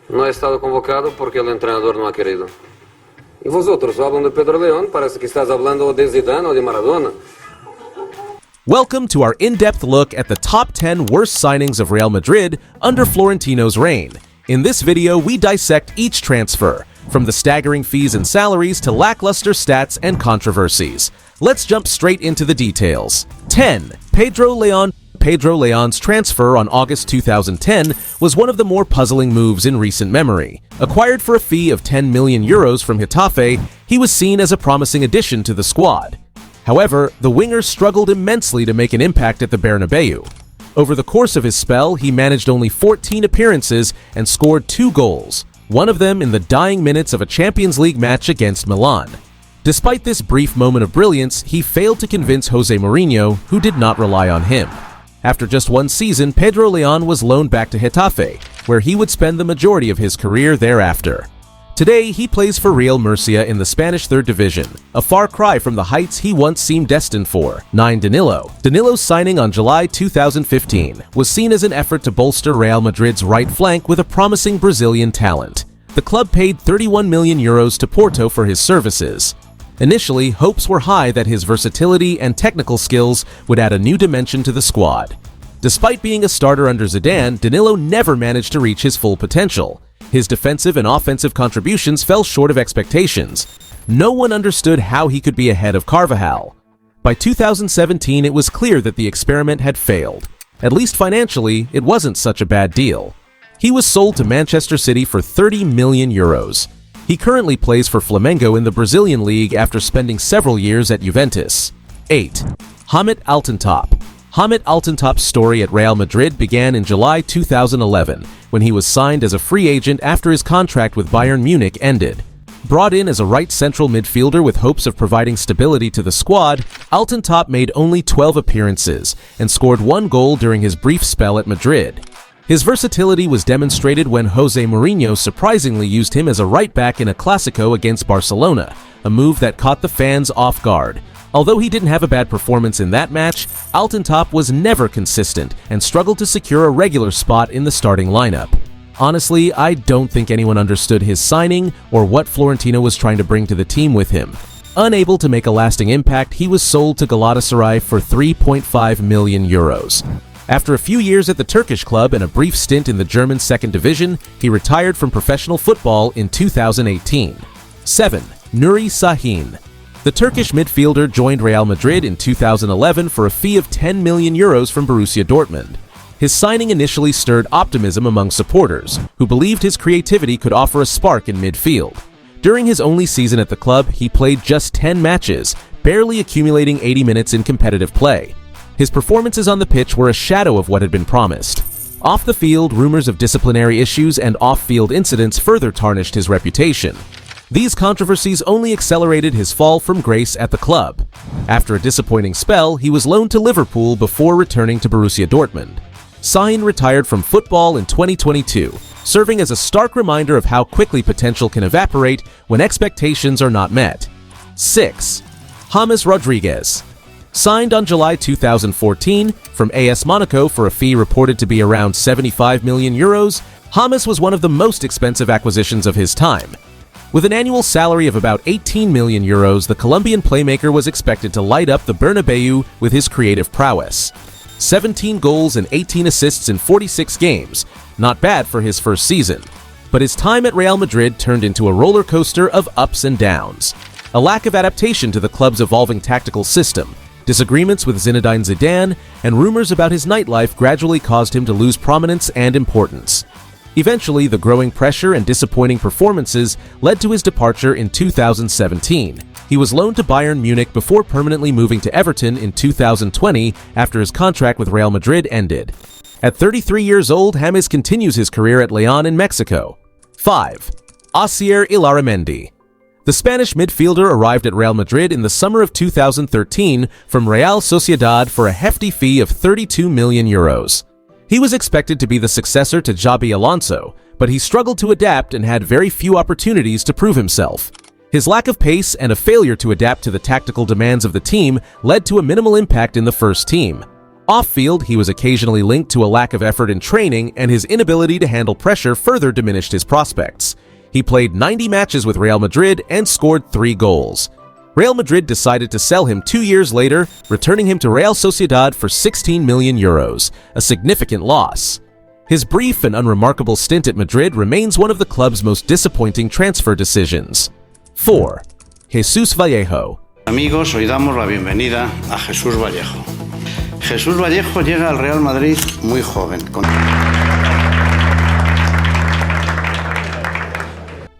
No he estado convocado porque el entrenador no ha querido. Y vosotros hablan de Pedro León, parece que estás hablando de Zidane o de Maradona. Welcome to our in-depth look at the top 10 worst signings of Real Madrid under Florentino's reign. In this video, we dissect each transfer, from the staggering fees and salaries to lackluster stats and controversies. Let's jump straight into the details. 10. Pedro León. Pedro León's transfer on August 2010 was one of the more puzzling moves in recent memory. Acquired for a fee of 10 million euros from Getafe, he was seen as a promising addition to the squad. However, the winger struggled immensely to make an impact at the Bernabéu. Over the course of his spell, he managed only 14 appearances and scored 2 goals, one of them in the dying minutes of a Champions League match against Milan. Despite this brief moment of brilliance, he failed to convince Jose Mourinho, who did not rely on him. After just one season, Pedro León was loaned back to Getafe, where he would spend the majority of his career thereafter. Today, he plays for Real Murcia in the Spanish 3rd Division, a far cry from the heights he once seemed destined for. 9. Danilo. Danilo's signing on July 2015 was seen as an effort to bolster Real Madrid's right flank with a promising Brazilian talent. The club paid 31 million euros to Porto for his services. Initially, hopes were high that his versatility and technical skills would add a new dimension to the squad. Despite being a starter under Zidane, Danilo never managed to reach his full potential. His defensive and offensive contributions fell short of expectations. No one understood how he could be ahead of Carvajal. By 2017, it was clear that the experiment had failed. At least financially, it wasn't such a bad deal. He was sold to Manchester City for 30 million euros. He currently plays for Flamengo in the Brazilian league after spending several years at Juventus. 8. Hamit Altintop. Hamit Altintop's story at Real Madrid began in July 2011, when he was signed as a free agent after his contract with Bayern Munich ended. Brought in as a right central midfielder with hopes of providing stability to the squad, Altintop made only 12 appearances and scored 1 goal during his brief spell at Madrid. His versatility was demonstrated when Jose Mourinho surprisingly used him as a right-back in a Clásico against Barcelona, a move that caught the fans off guard. Although he didn't have a bad performance in that match, Altintop was never consistent and struggled to secure a regular spot in the starting lineup. Honestly, I don't think anyone understood his signing or what Florentino was trying to bring to the team with him. Unable to make a lasting impact, he was sold to Galatasaray for 3.5 million euros. After a few years at the Turkish club and a brief stint in the German 2nd Division, he retired from professional football in 2018. 7. Nuri Sahin. The Turkish midfielder joined Real Madrid in 2011 for a fee of 10 million euros from Borussia Dortmund. His signing initially stirred optimism among supporters, who believed his creativity could offer a spark in midfield. During his only season at the club, he played just 10 matches, barely accumulating 80 minutes in competitive play. His performances on the pitch were a shadow of what had been promised. Off the field, rumors of disciplinary issues and off-field incidents further tarnished his reputation. These controversies only accelerated his fall from grace at the club. After a disappointing spell, he was loaned to Liverpool before returning to Borussia Dortmund. Sahin retired from football in 2022, serving as a stark reminder of how quickly potential can evaporate when expectations are not met. 6. James Rodriguez. Signed on July 2014 from AS Monaco for a fee reported to be around 75 million euros, James was one of the most expensive acquisitions of his time. With an annual salary of about 18 million euros, the Colombian playmaker was expected to light up the Bernabéu with his creative prowess. 17 goals and 18 assists in 46 games, not bad for his first season. But his time at Real Madrid turned into a roller coaster of ups and downs. A lack of adaptation to the club's evolving tactical system, disagreements with Zinedine Zidane, and rumors about his nightlife gradually caused him to lose prominence and importance. Eventually, the growing pressure and disappointing performances led to his departure in 2017. He was loaned to Bayern Munich before permanently moving to Everton in 2020 after his contract with Real Madrid ended. At 33 years old, James continues his career at León in Mexico. 5. Asier Illarramendi. The Spanish midfielder arrived at Real Madrid in the summer of 2013 from Real Sociedad for a hefty fee of 32 million euros. He was expected to be the successor to Xabi Alonso, but he struggled to adapt and had very few opportunities to prove himself. His lack of pace and a failure to adapt to the tactical demands of the team led to a minimal impact in the first team. Off-field, he was occasionally linked to a lack of effort in training, and his inability to handle pressure further diminished his prospects. He played 90 matches with Real Madrid and scored 3 goals. Real Madrid decided to sell him 2 years later, returning him to Real Sociedad for 16 million euros, a significant loss. His brief and unremarkable stint at Madrid remains one of the club's most disappointing transfer decisions. 4. Jesús Vallejo. Amigos, hoy damos la bienvenida a Jesús Vallejo. Jesús Vallejo llega al Real Madrid muy joven.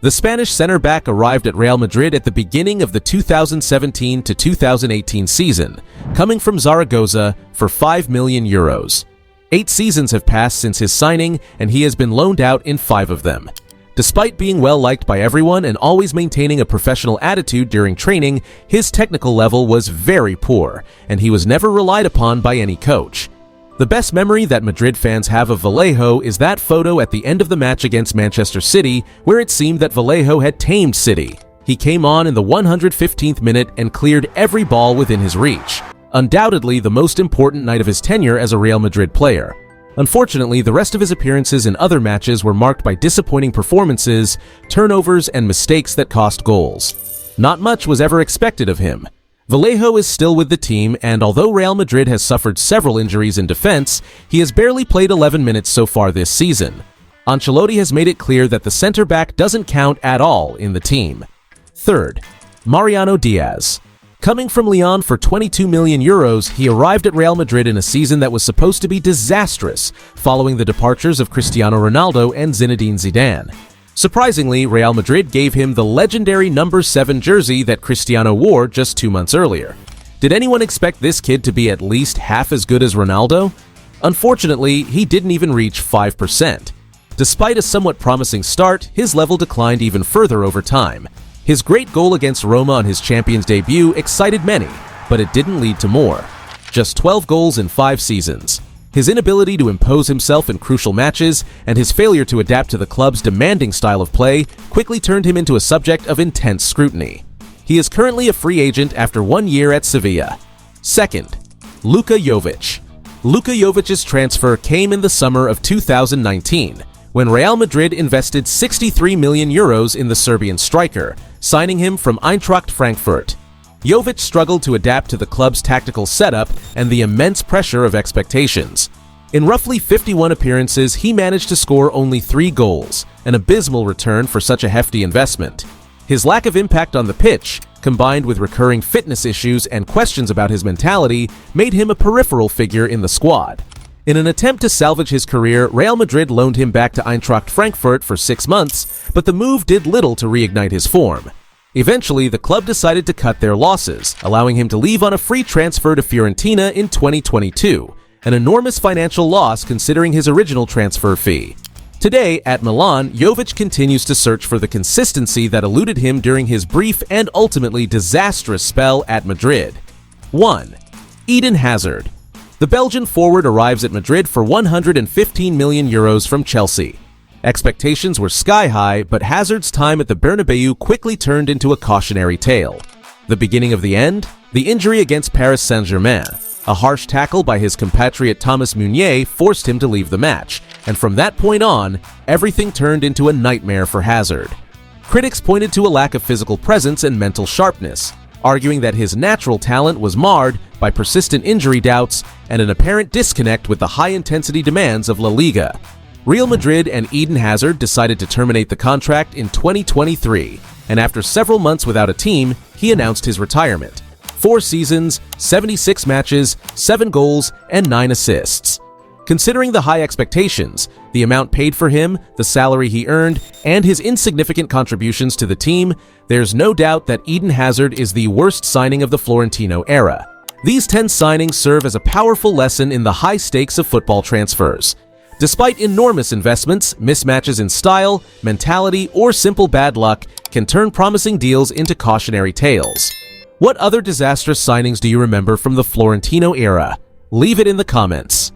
The Spanish center-back arrived at Real Madrid at the beginning of the 2017 to 2018 season, coming from Zaragoza for 5 million euros. 8 seasons have passed since his signing, and he has been loaned out in 5 of them. Despite being well-liked by everyone and always maintaining a professional attitude during training, his technical level was very poor, and he was never relied upon by any coach. The best memory that Madrid fans have of Vallejo is that photo at the end of the match against Manchester City, where it seemed that Vallejo had tamed City. He came on in the 115th minute and cleared every ball within his reach. Undoubtedly the most important night of his tenure as a Real Madrid player. Unfortunately, the rest of his appearances in other matches were marked by disappointing performances, turnovers, and mistakes that cost goals. Not much was ever expected of him. Vallejo is still with the team, and although Real Madrid has suffered several injuries in defense, he has barely played 11 minutes so far this season. Ancelotti has made it clear that the center-back doesn't count at all in the team. 3rd, Mariano Diaz. Coming from Lyon for 22 million euros, he arrived at Real Madrid in a season that was supposed to be disastrous, following the departures of Cristiano Ronaldo and Zinedine Zidane. Surprisingly, Real Madrid gave him the legendary number 7 jersey that Cristiano wore just 2 months earlier. Did anyone expect this kid to be at least half as good as Ronaldo? Unfortunately, he didn't even reach 5%. Despite a somewhat promising start, his level declined even further over time. His great goal against Roma on his Champions debut excited many, but it didn't lead to more. Just 12 goals in 5 seasons. His inability to impose himself in crucial matches and his failure to adapt to the club's demanding style of play quickly turned him into a subject of intense scrutiny. He is currently a free agent after 1 year at Sevilla. 2nd, Luka Jović. Luka Jovic's transfer came in the summer of 2019, when Real Madrid invested 63 million euros in the Serbian striker, signing him from Eintracht Frankfurt. Jović struggled to adapt to the club's tactical setup and the immense pressure of expectations. In roughly 51 appearances, he managed to score only 3 goals, an abysmal return for such a hefty investment. His lack of impact on the pitch, combined with recurring fitness issues and questions about his mentality, made him a peripheral figure in the squad. In an attempt to salvage his career, Real Madrid loaned him back to Eintracht Frankfurt for 6 months, but the move did little to reignite his form. Eventually, the club decided to cut their losses, allowing him to leave on a free transfer to Fiorentina in 2022, an enormous financial loss considering his original transfer fee. Today, at Milan, Jović continues to search for the consistency that eluded him during his brief and ultimately disastrous spell at Madrid. 1. Eden Hazard. The Belgian forward arrives at Madrid for 115 million euros from Chelsea. Expectations were sky-high, but Hazard's time at the Bernabéu quickly turned into a cautionary tale. The beginning of the end? The injury against Paris Saint-Germain. A harsh tackle by his compatriot Thomas Meunier forced him to leave the match, and from that point on, everything turned into a nightmare for Hazard. Critics pointed to a lack of physical presence and mental sharpness, arguing that his natural talent was marred by persistent injury doubts and an apparent disconnect with the high-intensity demands of La Liga. Real Madrid and Eden Hazard decided to terminate the contract in 2023, and after several months without a team, he announced his retirement. 4 seasons, 76 matches, 7 goals, and 9 assists. Considering the high expectations, the amount paid for him, the salary he earned, and his insignificant contributions to the team, there's no doubt that Eden Hazard is the worst signing of the Florentino era. These 10 signings serve as a powerful lesson in the high stakes of football transfers. Despite enormous investments, mismatches in style, mentality, or simple bad luck can turn promising deals into cautionary tales. What other disastrous signings do you remember from the Florentino era? Leave it in the comments.